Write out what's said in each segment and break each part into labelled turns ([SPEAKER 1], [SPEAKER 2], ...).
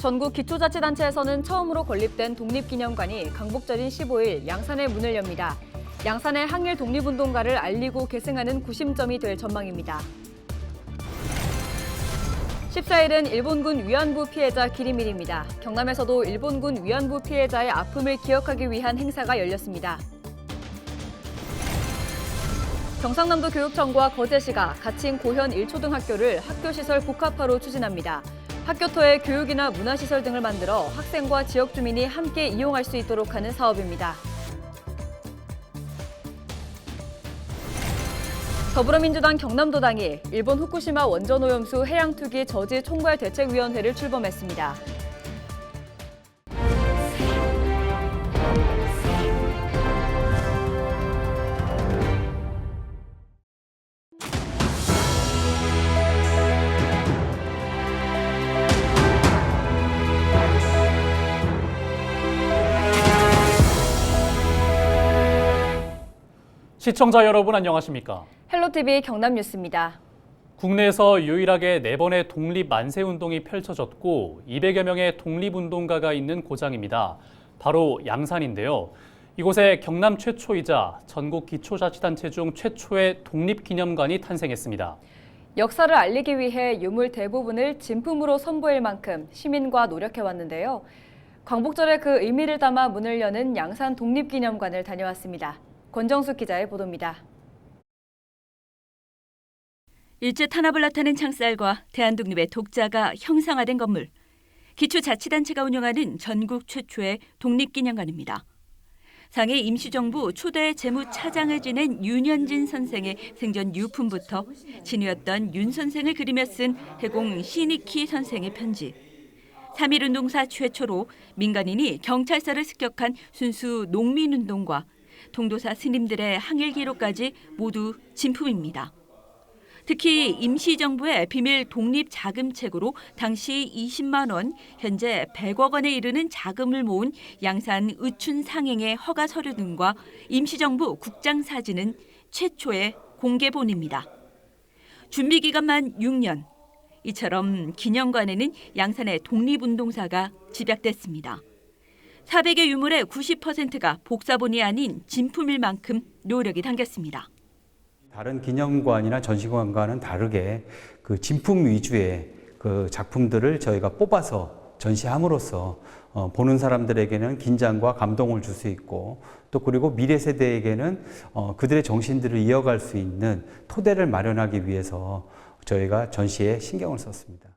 [SPEAKER 1] 전국 기초자치단체에서는 처음으로 건립된 독립기념관이 광복절인 15일 양산에 문을 엽니다. 양산의 항일 독립운동가를 알리고 계승하는 구심점이 될 전망입니다. 14일은 일본군 위안부 피해자 기림일입니다. 경남에서도 일본군 위안부 피해자의 아픔을 기억하기 위한 행사가 열렸습니다. 경상남도 교육청과 거제시가 가칭 고현 1초등학교를 학교시설 복합화로 추진합니다. 학교토에 교육이나 문화시설 등을 만들어 학생과 지역 주민이 함께 이용할 수 있도록 하는 사업입니다. 더불어민주당 경남도당이 일본 후쿠시마 원전오염수 해양투기 저지 총괄대책위원회를 출범했습니다.
[SPEAKER 2] 시청자 여러분 안녕하십니까?
[SPEAKER 1] 헬로티비 경남뉴스입니다.
[SPEAKER 2] 국내에서 유일하게 4번의 독립 만세운동이 펼쳐졌고 200여 명의 독립운동가가 있는 고장입니다. 바로 양산인데요. 이곳에 경남 최초이자 전국 기초자치단체 중 최초의 독립기념관이 탄생했습니다.
[SPEAKER 1] 역사를 알리기 위해 유물 대부분을 진품으로 선보일 만큼 시민과 노력해왔는데요. 광복절에 그 의미를 담아 문을 여는 양산 독립기념관을 다녀왔습니다. 권정숙 기자의 보도입니다.
[SPEAKER 3] 일제 탄압을 나타낸 창살과 대한독립의 독자가 형상화된 건물. 기초자치단체가 운영하는 전국 최초의 독립기념관입니다. 상해 임시정부 초대 재무차장을 지낸 윤현진 선생의 생전 유품부터 친구였던 윤 선생을 그리며 쓴 해공 시니키 선생의 편지. 3.1운동사 최초로 민간인이 경찰서를 습격한 순수 농민운동과 통도사 스님들의 항일 기록까지 모두 진품입니다. 특히 임시정부의 비밀 독립자금책으로 당시 20만 원, 현재 100억 원에 이르는 자금을 모은 양산 의춘 상행의 허가 서류 등과 임시정부 국장 사진은 최초의 공개본입니다. 준비 기간만 6년. 이처럼 기념관에는 양산의 독립운동사가 집약됐습니다. 400의 유물의 90%가 복사본이 아닌 진품일 만큼 노력이 담겼습니다.
[SPEAKER 4] 다른 기념관이나 전시관과는 다르게 그 진품 위주의 그 작품들을 저희가 뽑아서 전시함으로써 보는 사람들에게는 긴장과 감동을 줄 수 있고 또 그리고 미래 세대에게는 그들의 정신들을 이어갈 수 있는 토대를 마련하기 위해서 저희가 전시에 신경을 썼습니다.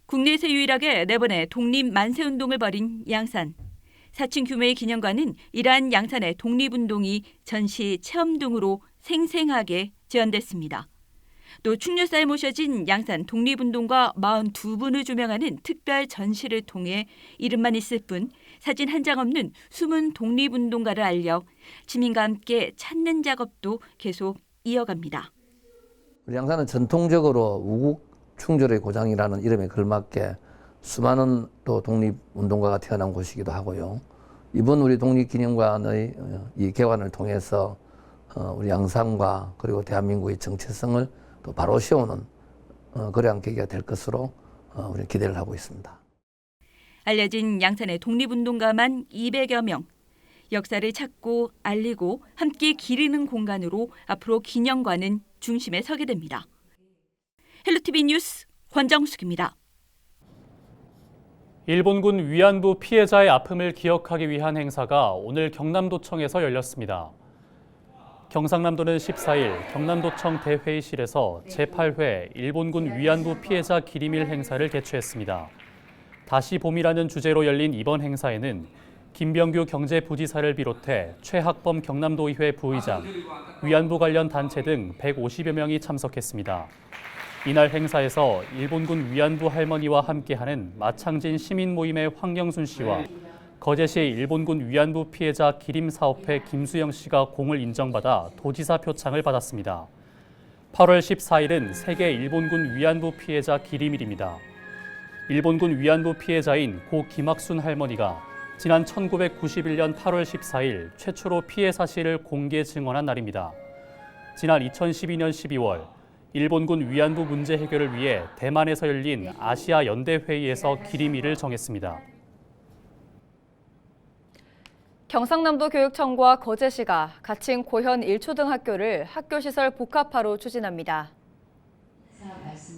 [SPEAKER 3] 국내에서 유일하게 4번의 독립 만세운동을 벌인 양산. 4층 규모의 기념관은 이러한 양산의 독립운동이 전시 체험 등으로 생생하게 재현됐습니다. 또 축류사에 모셔진 양산 독립운동가 42분을 조명하는 특별 전시를 통해 이름만 있을 뿐 사진 한 장 없는 숨은 독립운동가를 알려 시민과 함께 찾는 작업도 계속 이어갑니다.
[SPEAKER 5] 우리 양산은 전통적으로 우국 충절의 고장이라는 이름에 걸맞게 수많은 또 독립운동가가 태어난 곳이기도 하고요. 이번 우리 독립기념관의 이 개관을 통해서 우리 양산과 그리고 대한민국의 정체성을 또 바로 세우는 그러한 계기가 될 것으로 우리는 기대를 하고 있습니다.
[SPEAKER 3] 알려진 양산의 독립운동가만 200여 명. 역사를 찾고 알리고 함께 기리는 공간으로 앞으로 기념관은 중심에 서게 됩니다. 헬로티비 뉴스 권정숙입니다.
[SPEAKER 2] 일본군 위안부 피해자의 아픔을 기억하기 위한 행사가 오늘 경남도청에서 열렸습니다. 경상남도는 14일 경남도청 대회의실에서 제8회 일본군 위안부 피해자 기림일 행사를 개최했습니다. 다시 봄이라는 주제로 열린 이번 행사에는 김병규 경제부지사를 비롯해 최학범 경남도의회 부의장, 위안부 관련 단체 등 150여 명이 참석했습니다. 이날 행사에서 일본군 위안부 할머니와 함께하는 마창진 시민 모임의 황경순 씨와 거제시 일본군 위안부 피해자 기림사업회 김수영 씨가 공을 인정받아 도지사 표창을 받았습니다. 8월 14일은 세계 일본군 위안부 피해자 기림일입니다. 일본군 위안부 피해자인 고 김학순 할머니가 지난 1991년 8월 14일 최초로 피해 사실을 공개 증언한 날입니다. 지난 2012년 12월 일본군 위안부 문제 해결을 위해 대만에서 열린 아시아 연대 회의에서 기림일을 정했습니다.
[SPEAKER 1] 경상남도 교육청과 거제시가 가칭 고현 1초등학교를 학교시설 복합화로 추진합니다.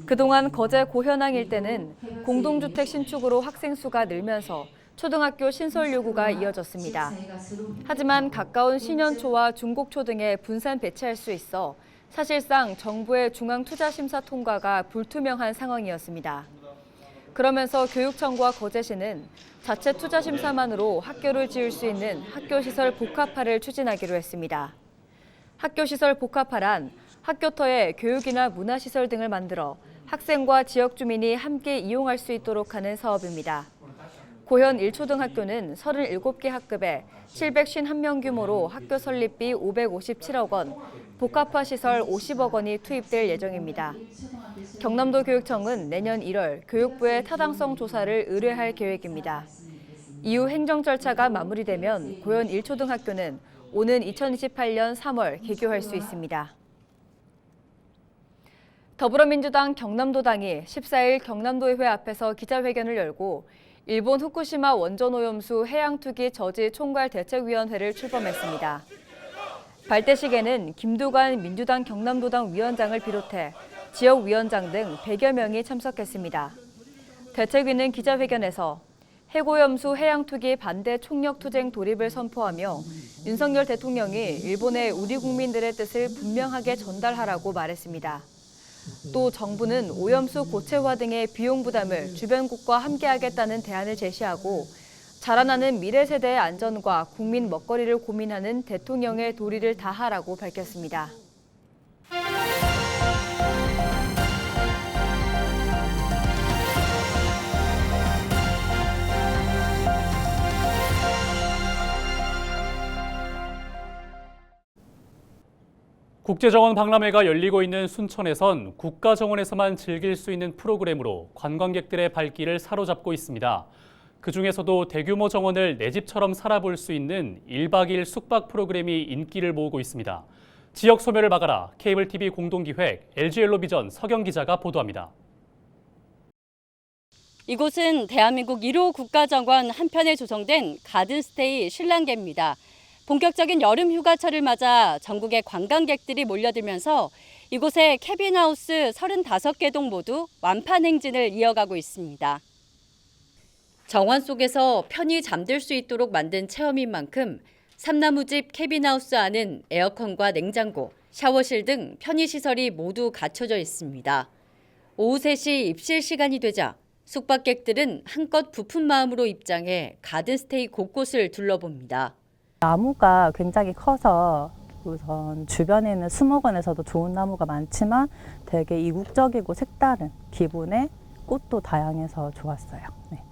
[SPEAKER 1] 그동안 거제 고현항 일대는 공동주택 신축으로 학생 수가 늘면서 초등학교 신설 요구가 이어졌습니다. 하지만 가까운 신현초와 중곡초 등에 분산 배치할 수 있어 사실상 정부의 중앙투자심사 통과가 불투명한 상황이었습니다. 그러면서 교육청과 거제시는 자체 투자심사만으로 학교를 지을 수 있는 학교시설 복합화를 추진하기로 했습니다. 학교시설 복합화란 학교터에 교육이나 문화시설 등을 만들어 학생과 지역 주민이 함께 이용할 수 있도록 하는 사업입니다. 고현 1초등학교는 37개 학급에 751명 규모로 학교 설립비 557억 원, 복합화 시설 50억 원이 투입될 예정입니다. 경남도 교육청은 내년 1월 교육부에 타당성 조사를 의뢰할 계획입니다. 이후 행정 절차가 마무리되면 고현 1초등학교는 오는 2028년 3월 개교할 수 있습니다. 더불어민주당 경남도당이 14일 경남도의회 앞에서 기자회견을 열고 일본 후쿠시마 원전오염수 해양투기 저지 총괄대책위원회를 출범했습니다. 발대식에는 김두관 민주당 경남도당 위원장을 비롯해 지역위원장 등 100여 명이 참석했습니다. 대책위는 기자회견에서 해고염수 해양투기 반대 총력투쟁 돌입을 선포하며 윤석열 대통령이 일본에 우리 국민들의 뜻을 분명하게 전달하라고 말했습니다. 또 정부는 오염수 고체화 등의 비용 부담을 주변국과 함께하겠다는 대안을 제시하고 자라나는 미래 세대의 안전과 국민 먹거리를 고민하는 대통령의 도리를 다하라고 밝혔습니다.
[SPEAKER 2] 국제정원 박람회가 열리고 있는 순천에선 국가정원에서만 즐길 수 있는 프로그램으로 관광객들의 발길을 사로잡고 있습니다. 그중에서도 대규모 정원을 내 집처럼 살아볼 수 있는 1박 2일 숙박 프로그램이 인기를 모으고 있습니다. 지역 소멸을 막아라 케이블TV 공동기획 LG엘로비전 서경 기자가 보도합니다.
[SPEAKER 6] 이곳은 대한민국 1호 국가정원 한편에 조성된 가든스테이 신랑계입니다. 본격적인 여름 휴가철을 맞아 전국의 관광객들이 몰려들면서 이곳의 캐빈하우스 35개 동 모두 완판 행진을 이어가고 있습니다. 정원 속에서 편히 잠들 수 있도록 만든 체험인 만큼 삼나무집 캐빈하우스 안은 에어컨과 냉장고, 샤워실 등 편의시설이 모두 갖춰져 있습니다. 오후 3시 입실 시간이 되자 숙박객들은 한껏 부푼 마음으로 입장해 가든스테이 곳곳을 둘러봅니다.
[SPEAKER 7] 나무가 굉장히 커서 우선 주변에는 수목원에서도 좋은 나무가 많지만 되게 이국적이고 색다른 기분의 꽃도 다양해서 좋았어요. 네.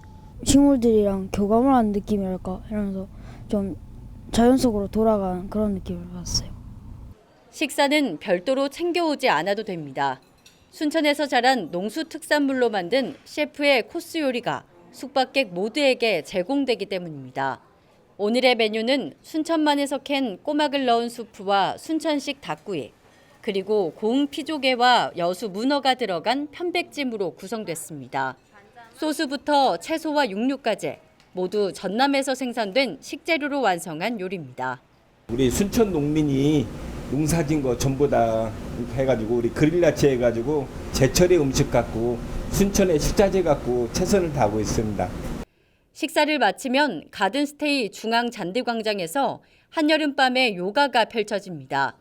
[SPEAKER 8] 식물들이랑 교감을 하는 느낌이랄까 이러면서 좀 자연 속으로 돌아가는 그런 느낌을 받았어요.
[SPEAKER 6] 식사는 별도로 챙겨오지 않아도 됩니다. 순천에서 자란 농수 특산물로 만든 셰프의 코스 요리가 숙박객 모두에게 제공되기 때문입니다. 오늘의 메뉴는 순천만에서 캔 꼬막을 넣은 수프와 순천식 닭구이, 그리고 고흥 피조개와 여수 문어가 들어간 편백찜으로 구성됐습니다. 소스부터 채소와 육류까지 모두 전남에서 생산된 식재료로 완성한 요리입니다.
[SPEAKER 9] 우리 순천 농민이 농사진 거 전부 다 해가지고 우리 그릴라치 해가지고 제철의 음식 갖고 순천의 식자재 갖고 최선을 다하고 있습니다.
[SPEAKER 6] 식사를 마치면 가든스테이 중앙잔디광장에서 한여름밤의 요가가 펼쳐집니다.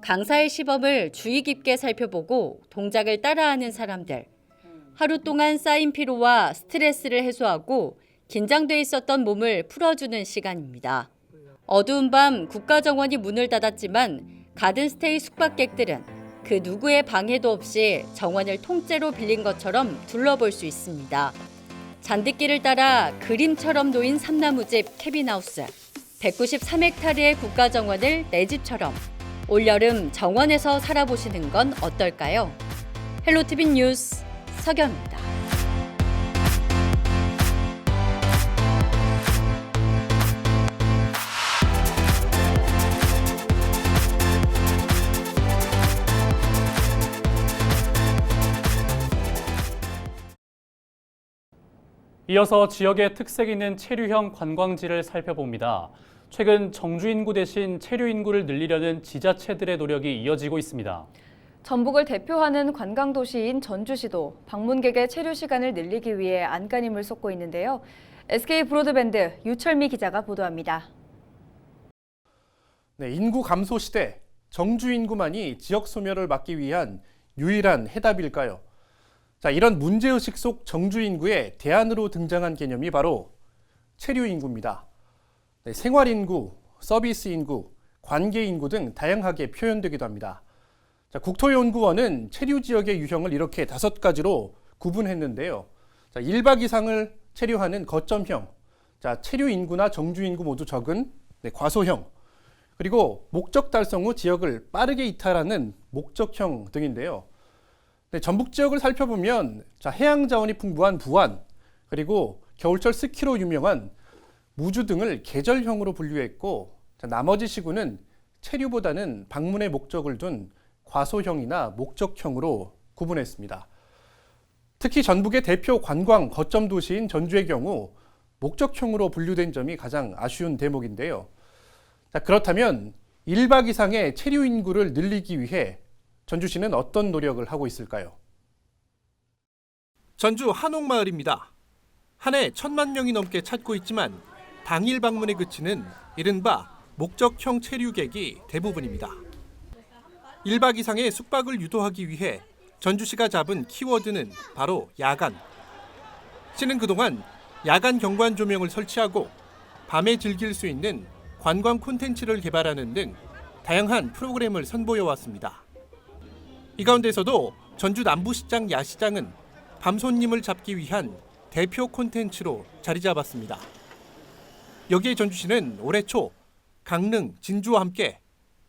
[SPEAKER 6] 강사의 시범을 주의 깊게 살펴보고 동작을 따라하는 사람들. 하루 동안 쌓인 피로와 스트레스를 해소하고 긴장돼 있었던 몸을 풀어주는 시간입니다. 어두운 밤 국가정원이 문을 닫았지만 가든스테이 숙박객들은 그 누구의 방해도 없이 정원을 통째로 빌린 것처럼 둘러볼 수 있습니다. 잔디길을 따라 그림처럼 놓인 삼나무집 캐빈하우스, 193헥타르의 국가정원을 내 집처럼 올여름 정원에서 살아보시는 건 어떨까요? 헬로티비 뉴스 서경입니다.
[SPEAKER 2] 이어서 지역의 특색 있는 체류형 관광지를 살펴봅니다. 최근 정주 인구 대신 체류 인구를 늘리려는 지자체들의 노력이 이어지고 있습니다.
[SPEAKER 1] 전북을 대표하는 관광도시인 전주시도 방문객의 체류 시간을 늘리기 위해 안간힘을 쏟고 있는데요. SK 브로드밴드 유철미 기자가 보도합니다.
[SPEAKER 10] 네, 인구 감소 시대 정주 인구만이 지역 소멸을 막기 위한 유일한 해답일까요? 자, 이런 문제의식 속 정주 인구의 대안으로 등장한 개념이 바로 체류 인구입니다. 네, 생활 인구, 서비스 인구, 관계 인구 등 다양하게 표현되기도 합니다. 자, 국토연구원은 체류 지역의 유형을 이렇게 5가지로 구분했는데요. 자, 1박 이상을 체류하는 거점형, 자, 체류 인구나 정주 인구 모두 적은 과소형, 그리고 목적 달성 후 지역을 빠르게 이탈하는 목적형 등인데요. 네, 전북 지역을 살펴보면 해양 자원이 풍부한 부안, 그리고 겨울철 스키로 유명한 무주 등을 계절형으로 분류했고, 나머지 시군은 체류보다는 방문의 목적을 둔 과소형이나 목적형으로 구분했습니다. 특히 전북의 대표 관광 거점 도시인 전주의 경우 목적형으로 분류된 점이 가장 아쉬운 대목인데요. 자, 그렇다면 1박 이상의 체류 인구를 늘리기 위해 전주시는 어떤 노력을 하고 있을까요? 전주 한옥마을입니다. 한 해 1,000만 명이 넘게 찾고 있지만 당일 방문에 그치는 이른바 목적형 체류객이 대부분입니다. 1박 이상의 숙박을 유도하기 위해 전주시가 잡은 키워드는 바로 야간. 시는 그동안 야간 경관 조명을 설치하고 밤에 즐길 수 있는 관광 콘텐츠를 개발하는 등 다양한 프로그램을 선보여왔습니다. 이 가운데서도 전주 남부시장 야시장은 밤 손님을 잡기 위한 대표 콘텐츠로 자리 잡았습니다. 여기에 전주시는 올해 초 강릉, 진주와 함께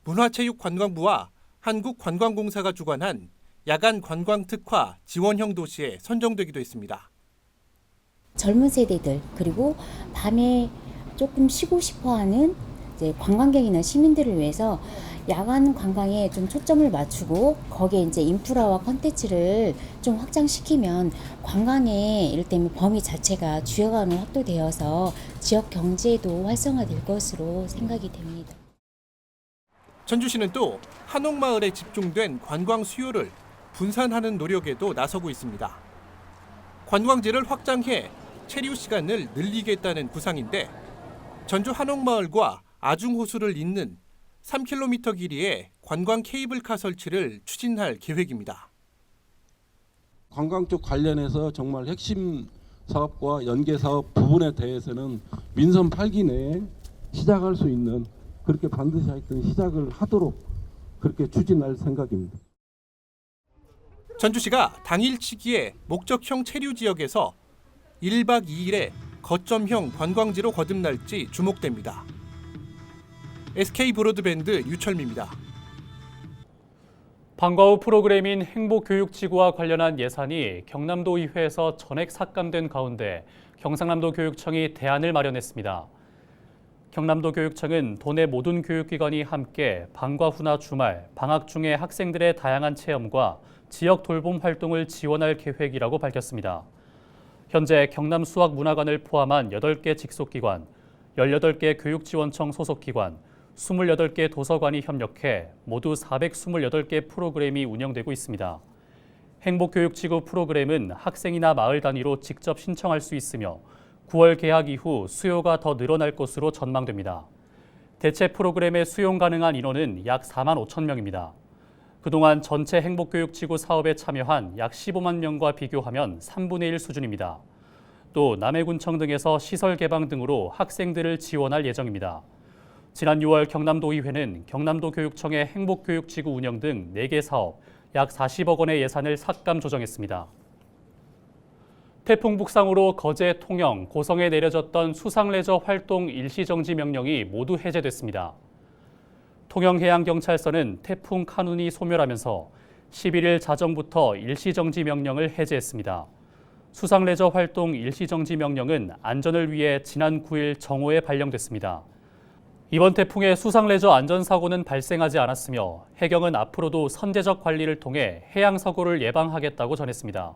[SPEAKER 10] 문화체육관광부와 한국관광공사가 주관한 야간 관광 특화 지원형 도시에 선정되기도 했습니다.
[SPEAKER 11] 젊은 세대들 그리고 밤에 조금 쉬고 싶어하는 이제 관광객이나 시민들을 위해서 야간 관광에 좀 초점을 맞추고 거기에 이제 인프라와 컨텐츠를 좀 확장시키면 관광의 이를테면 범위 자체가 주요관으로 확대되어서 지역 경제도 활성화될 것으로 생각이 됩니다.
[SPEAKER 10] 전주시는 또 한옥마을에 집중된 관광 수요를 분산하는 노력에도 나서고 있습니다. 관광지를 확장해 체류 시간을 늘리겠다는 구상인데 전주 한옥마을과 아중호수를 잇는 3km 길이의 관광 케이블카 설치를 추진할 계획입니다.
[SPEAKER 12] 관광 쪽 관련해서 정말 핵심 사업과 연계 사업 부분에 대해서는 민선 8기 내에 시작할 수 있는 그렇게 반드시 하여튼 시작을 하도록 그렇게 추진할 생각입니다.
[SPEAKER 10] 전주시가 당일치기의 목적형 체류 지역에서 1박 2일의 거점형 관광지로 거듭날지 주목됩니다. SK 브로드밴드 유철미입니다.
[SPEAKER 2] 방과 후 프로그램인 행복교육지구와 관련한 예산이 경남도의회에서 전액 삭감된 가운데 경상남도 교육청이 대안을 마련했습니다. 경남도 교육청은 도내 모든 교육기관이 함께 방과 후나 주말, 방학 중에 학생들의 다양한 체험과 지역 돌봄 활동을 지원할 계획이라고 밝혔습니다. 현재 경남수학문화관을 포함한 8개 직속기관, 18개 교육지원청 소속기관, 28개 도서관이 협력해 모두 428개 프로그램이 운영되고 있습니다. 행복교육지구 프로그램은 학생이나 마을 단위로 직접 신청할 수 있으며 9월 개학 이후 수요가 더 늘어날 것으로 전망됩니다. 대체 프로그램에 수용 가능한 인원은 약 4만 5천 명입니다. 그동안 전체 행복교육지구 사업에 참여한 약 15만 명과 비교하면 3분의 1 수준입니다. 또 남해군청 등에서 시설 개방 등으로 학생들을 지원할 예정입니다. 지난 6월 경남도의회는 경남도 교육청의 행복교육지구 운영 등 4개 사업 약 40억 원의 예산을 삭감 조정했습니다. 태풍 북상으로 거제, 통영, 고성에 내려졌던 수상레저 활동 일시정지 명령이 모두 해제됐습니다. 통영해양경찰서는 태풍 카눈이 소멸하면서 11일 자정부터 일시정지 명령을 해제했습니다. 수상레저 활동 일시정지 명령은 안전을 위해 지난 9일 정오에 발령됐습니다. 이번 태풍에 수상레저 안전사고는 발생하지 않았으며 해경은 앞으로도 선제적 관리를 통해 해양사고를 예방하겠다고 전했습니다.